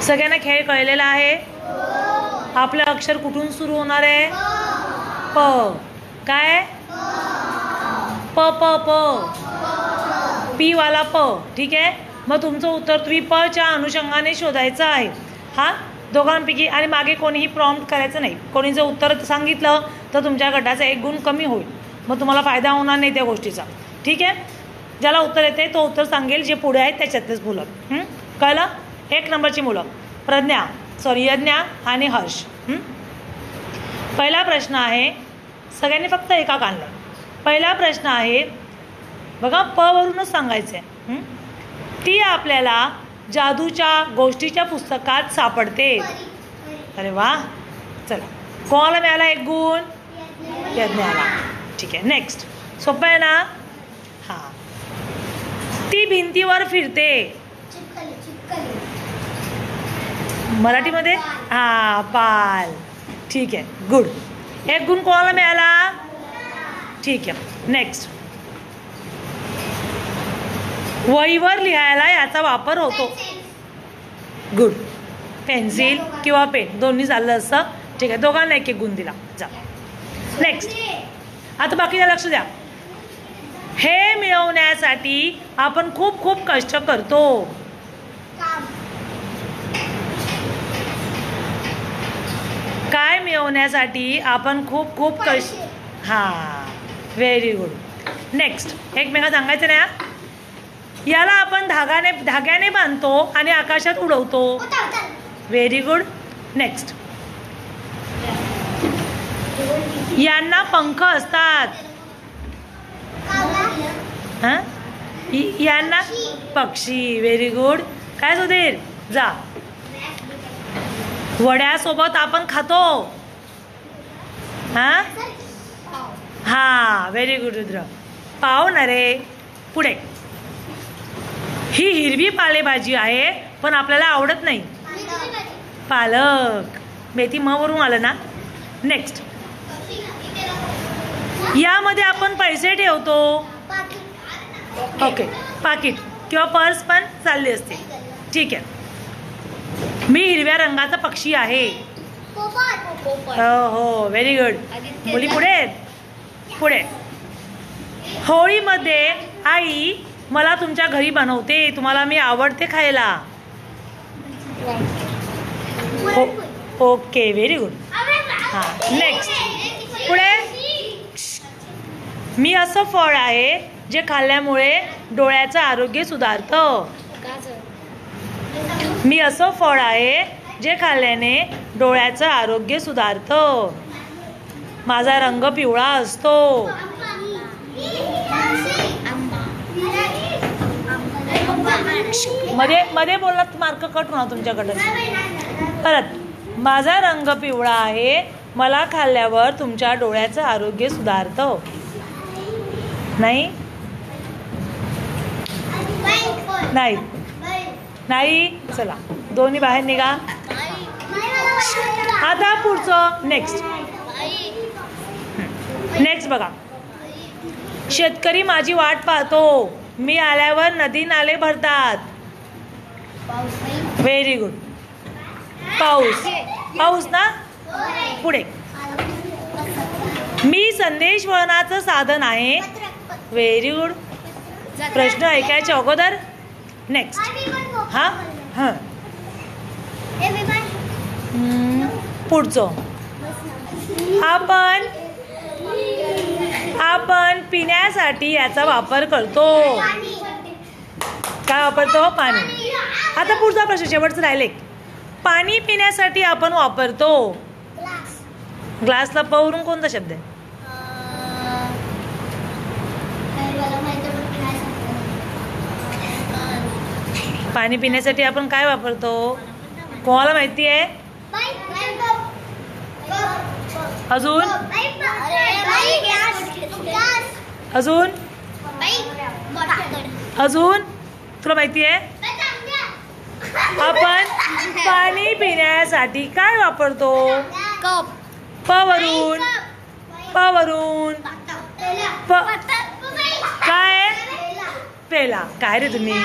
सगळ्यांना खेळ कळलेला आहे? आपलं अक्षर कुठून सुरू होणार आहे? प. काय? प प प. पी वाला प. ठीक आहे. मग तुमचं उत्तर तुम्ही प च्या अनुषंगाने शोधायचं आहे. हा दोघांपैकी. आणि मागे कोणीही प्रॉम्प्ट करायचं नाही. कोणी जर उत्तर सांगितलं तर तुमच्या गटाचा 1 गुण कमी होईल. मग तुम्हाला फायदा होणार नाही त्या गोष्टीचा. ठीक आहे. ज्याला उत्तर येते तो उत्तर सांगेल. जे पुढे आहेत त्याच्यातलेच मुलं. कळलं? 1 नंबरची मुलं यज्ञा आणि हर्ष. पहिला प्रश्न आहे. सगळ्यांनी फक्त एका काढलाय. पहिला प्रश्न आहे बघा, प वरूनच सांगायचं आहे. ती आपल्याला जादूच्या गोष्टीच्या पुस्तकात सापडते. अरे वा. चला, कोणाला मिळाला 1 गुण? यज्ञाला. ठीक आहे. नेक्स्ट. सोपं आहे ना? हा. ती भिंतीवर फिरते. मराठीमध्ये हा पाल. ठीक आहे. गुड. 1 गुण कोणाला मिळाला? ठीक आहे. नेक्स्ट. वहीवर लिहायला याचा वापर होतो. गुड. पेन्सिल किंवा पेन दोन्ही चाललं असतं. ठीक आहे. दोघांना 1-1 गुण दिला. जा. नेक्स्ट. आता बाकीला लक्ष द्या. हे मिळवण्यासाठी आपण खूप खूप कष्ट करतो. काय मिळवण्यासाठी आपण खूप खूप कष्ट. हां, व्हेरी गुड. नेक्स्ट. एकमेका सांगायचं ना. याला आपण धाग्याने बांधतो आणि आकाशात उडवतो. Very good. नेक्स्ट. यांना पंख असतात. हां, यांना पक्षी. Very good. काय सुधीर? जा. वड्यासोबत आपण खातो. हां हां, व्हेरी गुड रुद्र. पाव ना रे. पुढे. ही हिरवी पालेभाजी आहे पण आपल्याला आवडत नाही. पालक. मेथी म वरून आलं ना. नेक्स्ट. यामध्ये आपण पैसे ठेवतो. ओके. पाकिट किंवा पर्स पण चालली असते. ठीक आहे. मी हिरव्या रंगाचा पक्षी आहे. हो, व्हेरी गुड. मुली पुढे पुढे. होळीमध्ये आई मला तुमच्या घरी बनवते. तुम्हाला मी आवडते खायला. Okay, very good. हां. नेक्स्ट. पुढे. मी असं फळ आहे जे खाल्ल्यामुळे डोळ्याचं आरोग्य सुधारतं. मी असं फळ आहे जे खाल्ल्याने डोळ्याचं आरोग्य सुधारतं. माझा रंग पिवळा असतो. मध्ये मध्ये बोललात मार्क कट होणार तुमच्याकडं. परत. माझा रंग पिवळा आहे. मला खाल्ल्यावर तुमच्या डोळ्याचं आरोग्य सुधारतं. नाही नाही नाही. चला, दोन्ही बाहेर निघा. आता पुढचं. नेक्स्ट. नेक्स्ट बघा. शेतकरी माझी वाट पाहतो. मी आल्यावर नदी नाले भरतात. Very good. पाऊस. पाऊस ना. पुढे. मी संदेश वहनाचं साधन आहे. Very good. प्रश्न ऐकायच्या अगोदर. नेक्स्ट. हां हां. पुढचं. आपण पिण्यासाठी याचा वापर करतो. काय वापरतो? पाणी. आता पुढचा प्रश्न शेवटचं राहिले. पाणी पिण्यासाठी आपण वापरतो. ग्लासला प वरून कोणता शब्द आहे? पाणी पिण्यासाठी आपण काय वापरतो? कोणाला माहिती आहे? अजून अजून अजून तुला माहिती आहे? आपण पाणी पिण्यासाठी काय वापरतो? कप. प वरून काय? पेला. काय रे तुम्ही?